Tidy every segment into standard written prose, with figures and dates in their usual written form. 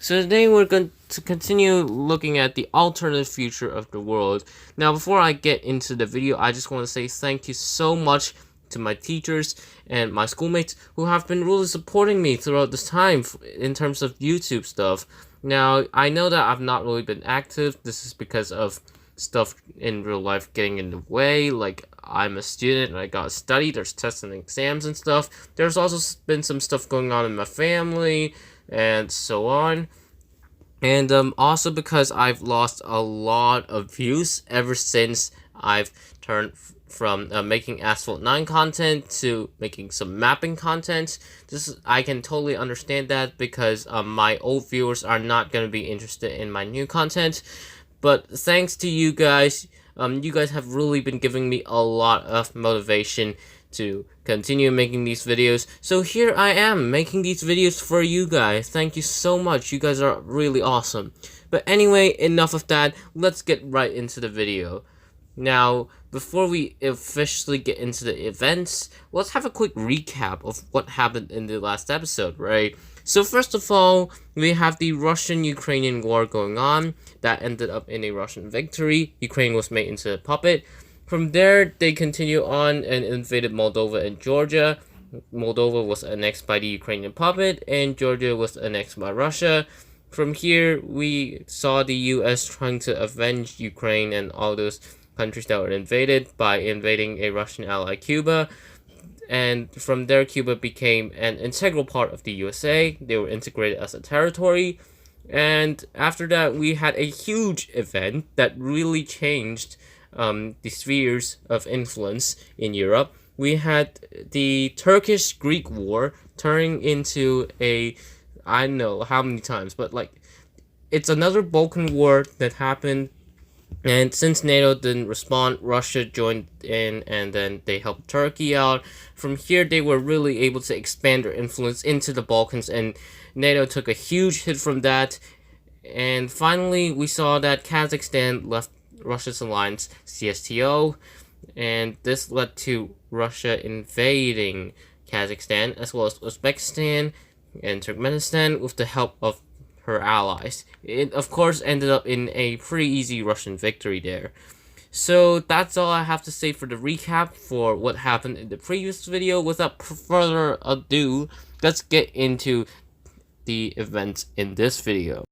So today we're going to continue looking at the alternative future of the world. Now, before I get into the video, I just want to say thank you so much to my teachers and my schoolmates who have been really supporting me throughout this time in terms of YouTube stuff. Now, I know that I've not really been active. This is because of stuff in real life getting in the way. Like, I'm a student and I gotta study. There's tests and exams and stuff. There's also been some stuff going on in my family and so on. And also because I've lost a lot of views ever since I've turned from making Asphalt 9 content to making some mapping content. I can totally understand that because my old viewers are not going to be interested in my new content. But thanks to you guys have really been giving me a lot of motivation to continue making these videos. So here I am making these videos for you guys. Thank you so much. You guys are really awesome. But anyway, enough of that. Let's get right into the video. Now, before we officially get into the events, let's have a quick recap of what happened in the last episode, right? So first of all, we have the Russian-Ukrainian war going on. That ended up in a Russian victory. Ukraine was made into a puppet. From there, they continue on and invaded Moldova and Georgia. Moldova was annexed by the Ukrainian puppet, and Georgia was annexed by Russia. From here, we saw the US trying to avenge Ukraine and all those countries that were invaded by invading a Russian ally, Cuba. And from there, Cuba became an integral part of the USA. They were integrated as a territory. And after that, we had a huge event that really changed the spheres of influence in Europe. We had the Turkish-Greek War turning into I don't know how many times, but like, it's another Balkan war that happened. And since NATO didn't respond, Russia joined in, and then they helped Turkey out. From here, they were really able to expand their influence into the Balkans, and NATO took a huge hit from that. And finally, we saw that Kazakhstan left Russia's alliance, CSTO, and this led to Russia invading Kazakhstan, as well as Uzbekistan and Turkmenistan, with the help of her allies. It, of course, ended up in a pretty easy Russian victory there. So that's all I have to say for the recap for what happened in the previous video. Without further ado, let's get into the events in this video.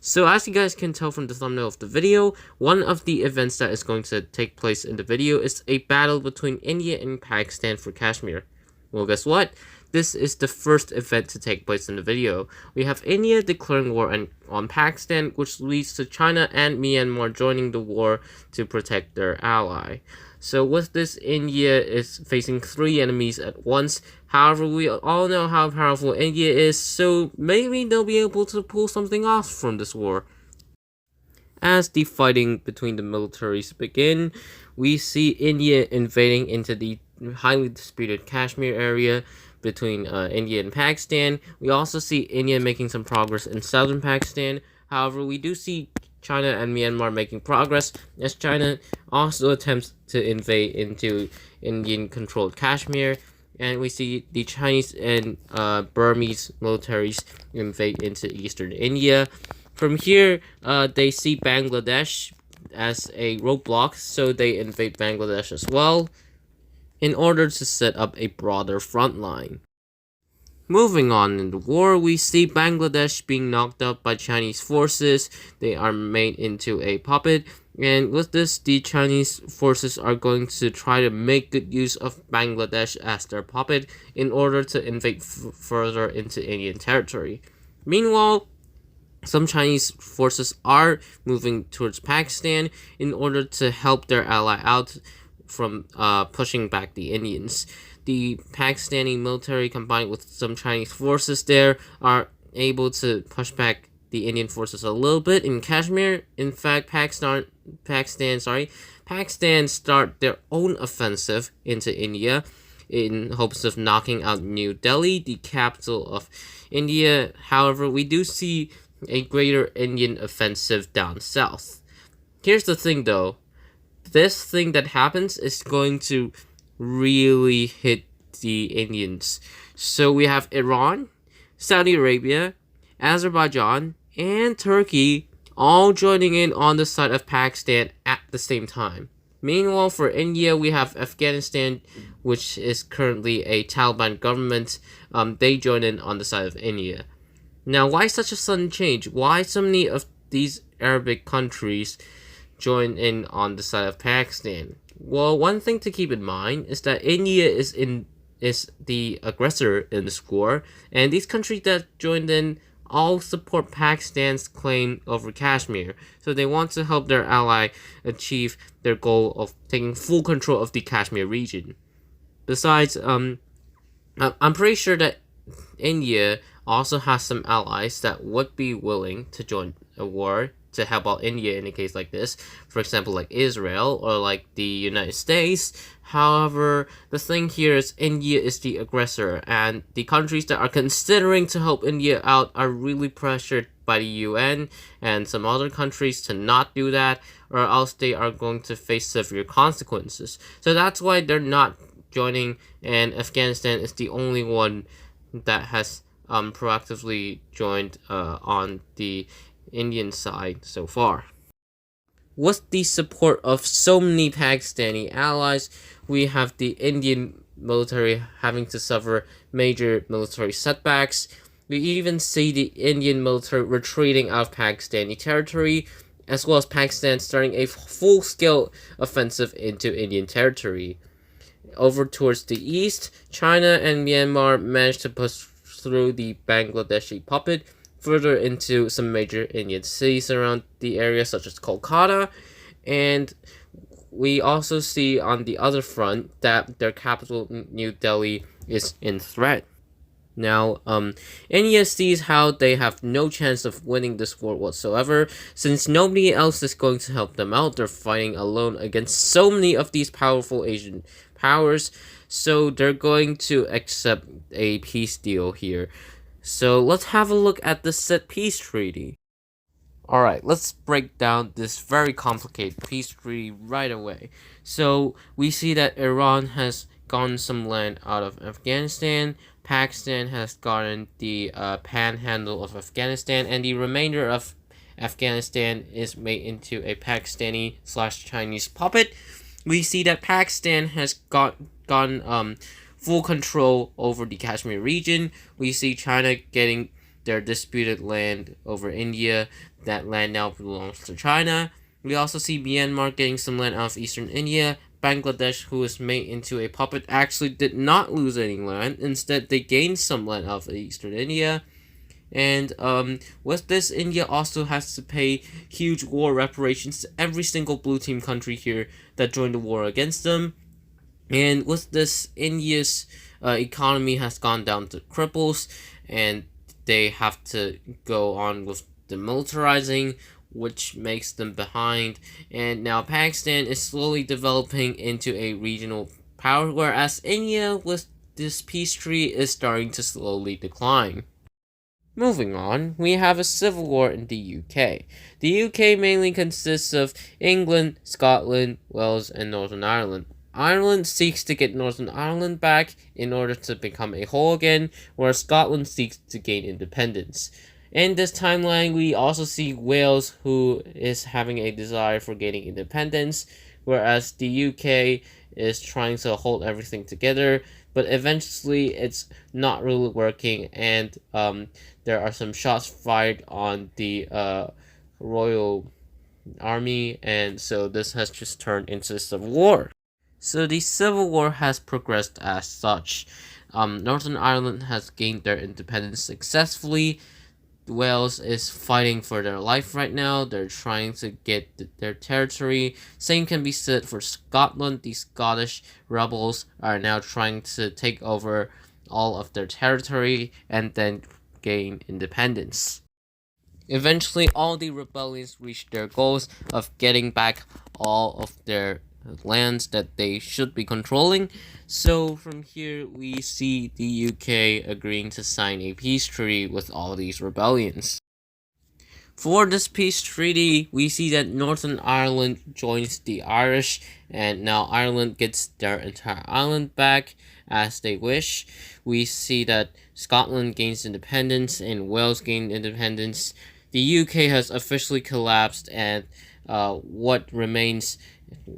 So as you guys can tell from the thumbnail of the video, one of the events that is going to take place in the video is a battle between India and Pakistan for Kashmir. Well, guess what? This is the first event to take place in the video. We have India declaring war on Pakistan, which leads to China and Myanmar joining the war to protect their ally. So with this, India is facing 3 enemies at once. However, we all know how powerful India is, so maybe they'll be able to pull something off from this war. As the fighting between the militaries begin, we see India invading into the highly disputed Kashmir area between India and Pakistan. We also see India making some progress in southern Pakistan. However, we do see China and Myanmar making progress, as China also attempts to invade into Indian-controlled Kashmir. And we see the Chinese and Burmese militaries invade into eastern India. From here, they see Bangladesh as a roadblock, so they invade Bangladesh as well, in order to set up a broader front line. Moving on in the war, we see Bangladesh being knocked out by Chinese forces. They are made into a puppet, and with this, the Chinese forces are going to try to make good use of Bangladesh as their puppet in order to invade further into Indian territory. Meanwhile, some Chinese forces are moving towards Pakistan in order to help their ally out from pushing back the Indians. The Pakistani military, combined with some Chinese forces there, are able to push back the Indian forces a little bit in Kashmir. In fact, Pakistan start their own offensive into India in hopes of knocking out New Delhi, the capital of India. However, we do see a greater Indian offensive down south. Here's the thing though. This thing that happens is going to really hit the Indians. So we have Iran, Saudi Arabia, Azerbaijan, and Turkey all joining in on the side of Pakistan at the same time. Meanwhile, for India, we have Afghanistan, which is currently a Taliban government. They join in on the side of India. Now, why such a sudden change? Why so many of these Arabic countries join in on the side of Pakistan? Well, one thing to keep in mind is that India is the aggressor in this war, and these countries that joined in all support Pakistan's claim over Kashmir. So they want to help their ally achieve their goal of taking full control of the Kashmir region. Besides, I'm pretty sure that India also has some allies that would be willing to join a war to help out India in a case like this. For example, like Israel or like the United States. However, the thing here is India is the aggressor, and the countries that are considering to help India out are really pressured by the UN and some other countries to not do that, or else they are going to face severe consequences. So that's why they're not joining, and Afghanistan is the only one that has proactively joined on the Indian side so far. With the support of so many Pakistani allies, we have the Indian military having to suffer major military setbacks. We even see the Indian military retreating out of Pakistani territory, as well as Pakistan starting a full-scale offensive into Indian territory. Over towards the east, China and Myanmar managed to push through the Bangladeshi puppet further into some major Indian cities around the area, such as Kolkata, and we also see on the other front that their capital, New Delhi, is in threat. Now, India sees how they have no chance of winning this war whatsoever, since nobody else is going to help them out. They're fighting alone against so many of these powerful Asian powers, so they're going to accept a peace deal here. So let's have a look at the set peace treaty. Alright, let's break down this very complicated peace treaty right away. So we see that Iran has gotten some land out of Afghanistan, Pakistan has gotten the panhandle of Afghanistan, and the remainder of Afghanistan is made into a Pakistani/Chinese puppet. We see that Pakistan has gotten full control over the Kashmir region. We see China getting their disputed land over India. That land now belongs to China. We also see Myanmar getting some land out of eastern India. Bangladesh, who was made into a puppet, actually did not lose any land. Instead, they gained some land out of eastern India. And with this, India also has to pay huge war reparations to every single blue team country here that joined the war against them. And with this, India's economy has gone down to cripples, and they have to go on with demilitarizing, which makes them behind. And now Pakistan is slowly developing into a regional power, whereas India, with this peace treaty, is starting to slowly decline. Moving on, we have a civil war in the UK. The UK mainly consists of England, Scotland, Wales, and Northern Ireland. Ireland seeks to get Northern Ireland back in order to become a whole again, whereas Scotland seeks to gain independence. In this timeline, we also see Wales, who is having a desire for gaining independence, whereas the UK is trying to hold everything together, but eventually it's not really working, and there are some shots fired on the Royal Army, and so this has just turned into a civil war. So the Civil War has progressed as such. Northern Ireland has gained their independence successfully. Wales is fighting for their life right now. They're trying to get their territory. Same can be said for Scotland. The Scottish rebels are now trying to take over all of their territory and then gain independence. Eventually, all the rebellions reach their goals of getting back all of their lands that they should be controlling. So from here, we see the UK agreeing to sign a peace treaty with all these rebellions. For this peace treaty, we see that Northern Ireland joins the Irish, and now Ireland gets their entire island back. as they wish. We see that Scotland gains independence and Wales gained independence. The UK has officially collapsed, and what remains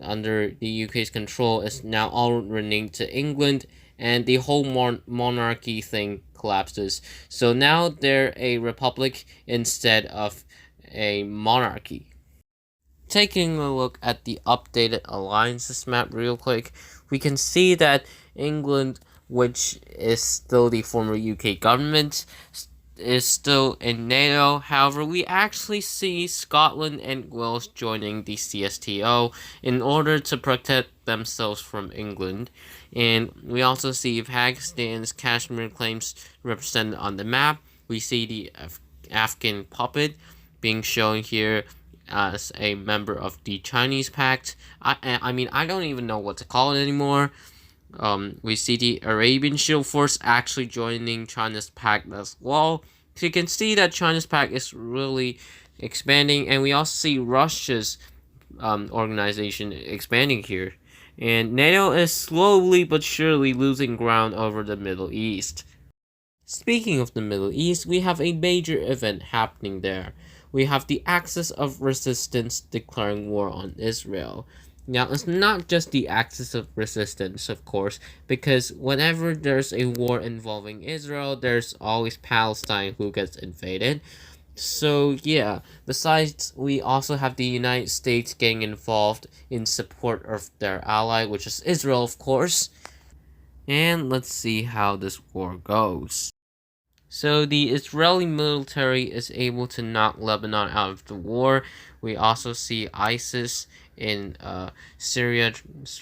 under the UK's control is now all renamed to England, and the whole monarchy thing collapses. So now they're a republic instead of a monarchy. Taking a look at the updated alliances map real quick, we can see that England, which is still the former UK government, is still in NATO. However, we actually see Scotland and Wales joining the CSTO in order to protect themselves from England. And we also see Pakistan's Kashmir claims represented on the map. We see the Afghan puppet being shown here as a member of the Chinese Pact. I mean, I don't even know what to call it anymore. We see the Arabian Shield Force actually joining China's pact as well. So you can see that China's pact is really expanding, and we also see Russia's organization expanding here. And NATO is slowly but surely losing ground over the Middle East. Speaking of the Middle East, we have a major event happening there. We have the Axis of Resistance declaring war on Israel. Now, it's not just the Axis of Resistance, of course, because whenever there's a war involving Israel, there's always Palestine who gets invaded. So, yeah, besides, we also have the United States getting involved in support of their ally, which is Israel, of course. And let's see how this war goes. So the Israeli military is able to knock Lebanon out of the war. We also see ISIS in Syria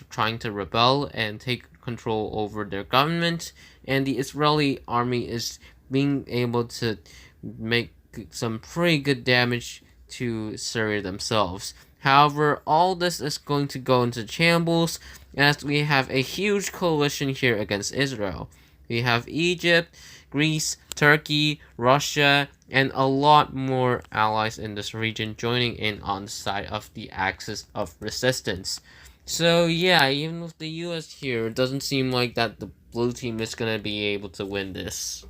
trying to rebel and take control over their government. And the Israeli army is being able to make some pretty good damage to Syria themselves. However, all this is going to go into shambles as we have a huge coalition here against Israel. We have Egypt, Greece, Turkey, Russia, and a lot more allies in this region joining in on the side of the Axis of Resistance. So yeah, even with the US here, it doesn't seem like that the blue team is going to be able to win this.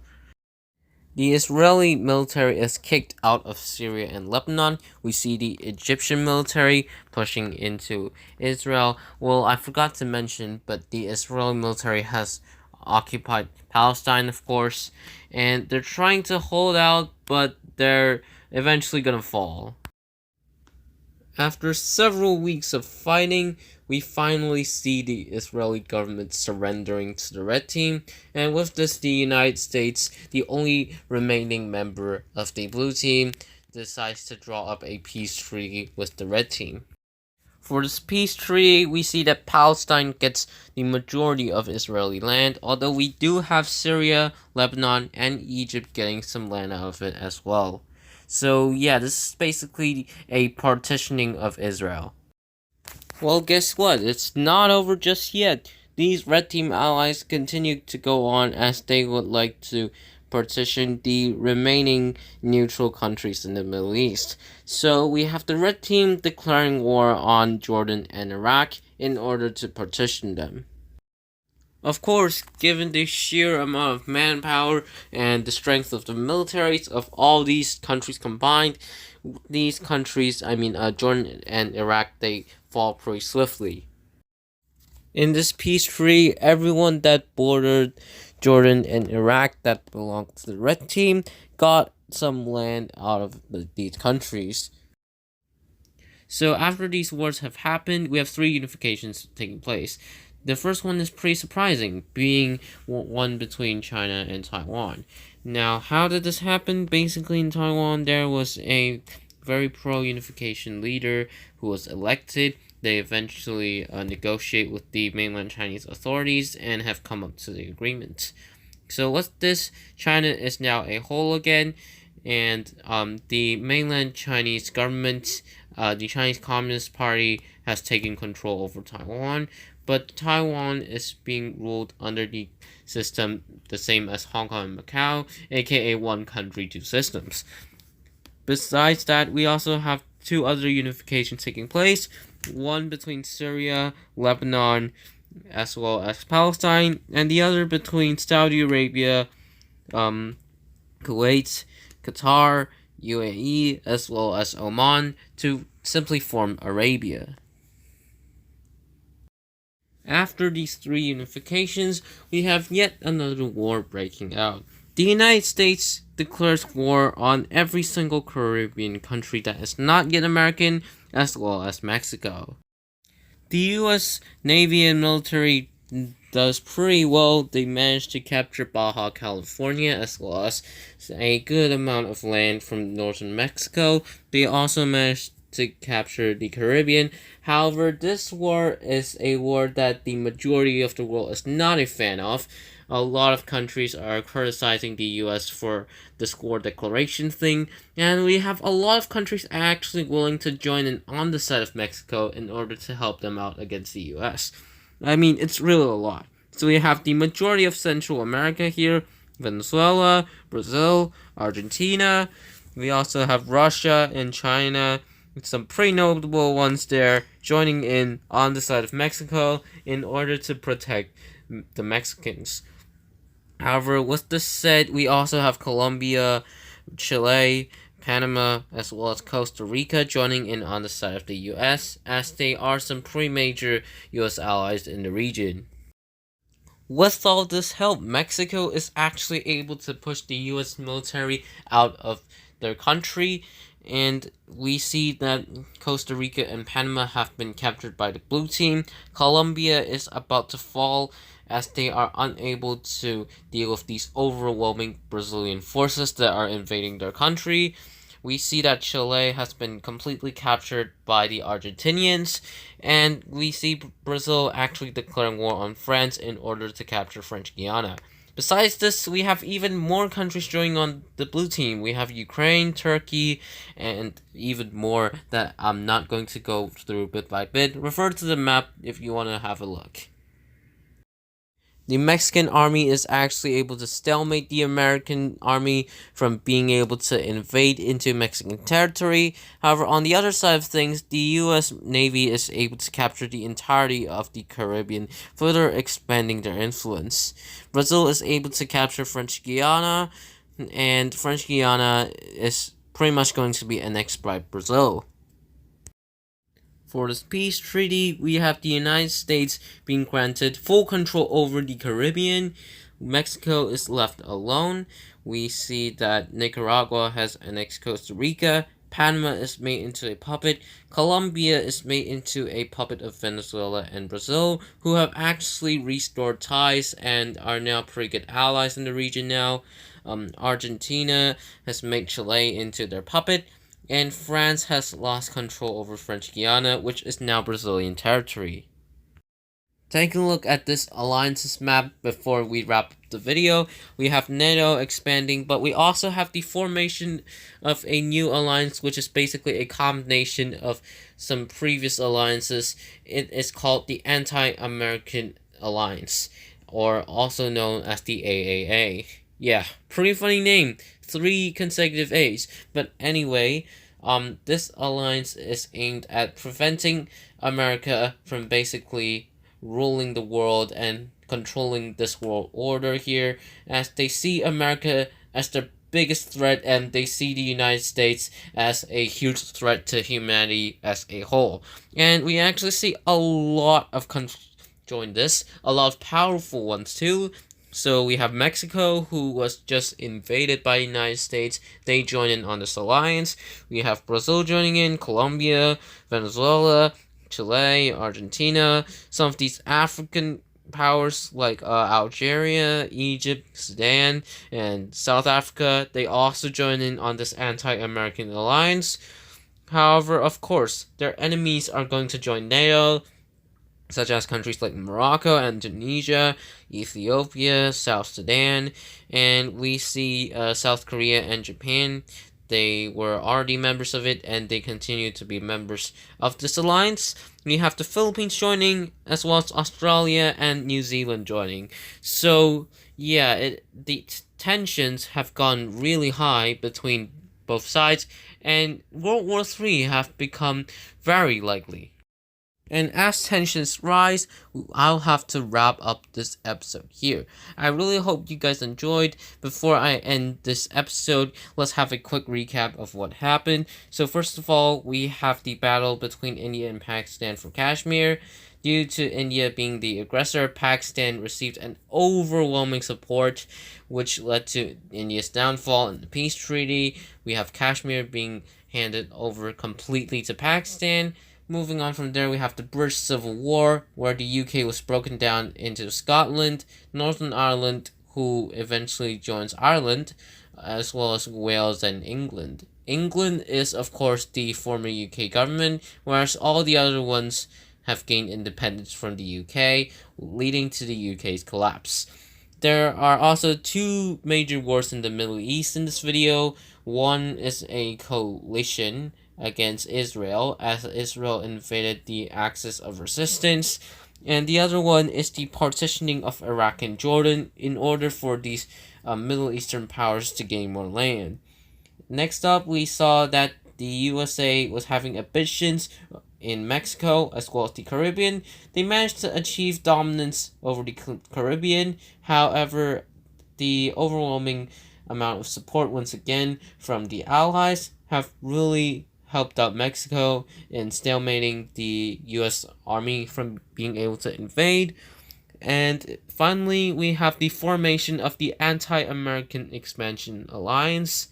The Israeli military is kicked out of Syria and Lebanon. We see the Egyptian military pushing into Israel. Well, I forgot to mention, but the Israeli military has occupied Palestine, of course, and they're trying to hold out, but they're eventually gonna fall. After several weeks of fighting, we finally see the Israeli government surrendering to the Red Team, and with this, the United States, the only remaining member of the Blue Team, decides to draw up a peace treaty with the Red Team. For this peace treaty, we see that Palestine gets the majority of Israeli land, although we do have Syria, Lebanon, and Egypt getting some land out of it as well. So yeah, this is basically a partitioning of Israel. Well, guess what? It's not over just yet. These Red Team allies continue to go on as they would like to partition the remaining neutral countries in the Middle East. So we have the Red Team declaring war on Jordan and Iraq in order to partition them. Of course, given the sheer amount of manpower and the strength of the militaries of all these countries combined, these countries, Jordan and Iraq, they fall pretty swiftly. In this peace treaty, everyone that bordered Jordan and Iraq that belonged to the Red Team got some land out of these countries. So after these wars have happened, we have three unifications taking place. The first one is pretty surprising, being one between China and Taiwan. Now, how did this happen? Basically, in Taiwan, there was a very pro-unification leader who was elected. They eventually negotiate with the mainland Chinese authorities and have come up to the agreement. So with this, China is now a whole again, and the mainland Chinese government, the Chinese Communist Party, has taken control over Taiwan, but Taiwan is being ruled under the system the same as Hong Kong and Macau, aka one country, two systems. Besides that, we also have two other unifications taking place, one between Syria, Lebanon, as well as Palestine, and the other between Saudi Arabia, Kuwait, Qatar, UAE, as well as Oman, to simply form Arabia. After these three unifications, we have yet another war breaking out. The United States declares war on every single Caribbean country that is not yet American, as well as Mexico. The US Navy and military does pretty well. They managed to capture Baja California as well as a good amount of land from northern Mexico. They also managed to capture the Caribbean. However, this war is a war that the majority of the world is not a fan of. A lot of countries are criticizing the US for this war declaration thing, and we have a lot of countries actually willing to join in on the side of Mexico in order to help them out against the US. I mean, it's really a lot. So we have the majority of Central America here: Venezuela, Brazil, Argentina. We also have Russia and China, some pretty notable ones there, joining in on the side of Mexico in order to protect the Mexicans. However, with this said, we also have Colombia, Chile, Panama, as well as Costa Rica joining in on the side of the US, as they are some pretty major US allies in the region. With all this help, Mexico is actually able to push the US military out of their country, and we see that Costa Rica and Panama have been captured by the blue team. Colombia is about to fall as they are unable to deal with these overwhelming Brazilian forces that are invading their country. We see that Chile has been completely captured by the Argentinians, and we see Brazil actually declaring war on France in order to capture French Guiana. Besides this, we have even more countries joining on the blue team. We have Ukraine, Turkey, and even more that I'm not going to go through bit by bit. Refer to the map if you want to have a look. The Mexican army is actually able to stalemate the American army from being able to invade into Mexican territory. However, on the other side of things, the US Navy is able to capture the entirety of the Caribbean, further expanding their influence. Brazil is able to capture French Guiana, and French Guiana is pretty much going to be annexed by Brazil. For this peace treaty, we have the United States being granted full control over the Caribbean. Mexico is left alone. We see that Nicaragua has annexed Costa Rica. Panama is made into a puppet. Colombia is made into a puppet of Venezuela and Brazil, who have actually restored ties and are now pretty good allies in the region now. Argentina has made Chile into their puppet, and France has lost control over French Guiana, which is now Brazilian territory. Taking a look at this alliances map before we wrap up the video, we have NATO expanding, but we also have the formation of a new alliance, which is basically a combination of some previous alliances. It is called the Anti-American Alliance, or also known as the AAA. Yeah, pretty funny name. 3 consecutive A's. But anyway, this alliance is aimed at preventing America from basically ruling the world and controlling this world order here, as they see America as their biggest threat, and they see the United States as a huge threat to humanity as a whole. And we actually see a lot of countries join this, a lot of powerful ones too. So we have Mexico, who was just invaded by the United States. They join in on this alliance. We have Brazil joining in, Colombia, Venezuela, Chile, Argentina. Some of these African powers like Algeria, Egypt, Sudan, and South Africa, they also join in on this anti-American alliance. However, of course, their enemies are going to join NATO, such as countries like Morocco, Indonesia, Ethiopia, South Sudan, and we see South Korea and Japan. They were already members of it, and they continue to be members of this alliance. We have the Philippines joining, as well as Australia and New Zealand joining. So, yeah, the tensions have gone really high between both sides, and World War III have become very likely. And as tensions rise, I'll have to wrap up this episode here. I really hope you guys enjoyed. Before I end this episode, let's have a quick recap of what happened. So first of all, we have the battle between India and Pakistan for Kashmir. Due to India being the aggressor, Pakistan received an overwhelming support, which led to India's downfall in the peace treaty. We have Kashmir being handed over completely to Pakistan. Moving on from there, we have the British Civil War, where the UK was broken down into Scotland, Northern Ireland, who eventually joins Ireland, as well as Wales and England. England is, of course, the former UK government, whereas all the other ones have gained independence from the UK, leading to the UK's collapse. There are also two major wars in the Middle East in this video. One is a coalition against Israel, as Israel invaded the axis of resistance, and the other one is the partitioning of Iraq and Jordan in order for these Middle Eastern powers to gain more land. Next up, we saw that the USA was having ambitions in Mexico as well as the Caribbean. They managed to achieve dominance over the Caribbean. However, the overwhelming amount of support once again from the Allies have really helped out Mexico in stalemating the US Army from being able to invade. And finally, we have the formation of the Anti-American Expansion Alliance,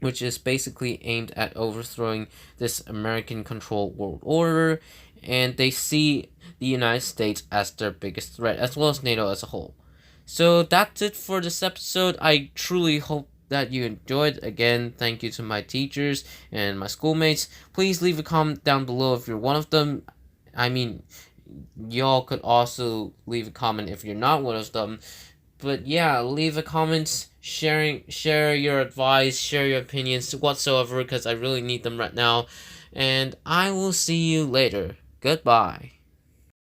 which is basically aimed at overthrowing this American-controlled world order, and they see the United States as their biggest threat, as well as NATO as a whole. So that's it for this episode. I truly hope that you enjoyed. Again, thank you to my teachers and my schoolmates. Please leave a comment down below if you're one of them. I mean, y'all could also leave a comment if you're not one of them. But yeah, leave a comment, share your advice, share your opinions whatsoever, because I really need them right now. And I will see you later. Goodbye.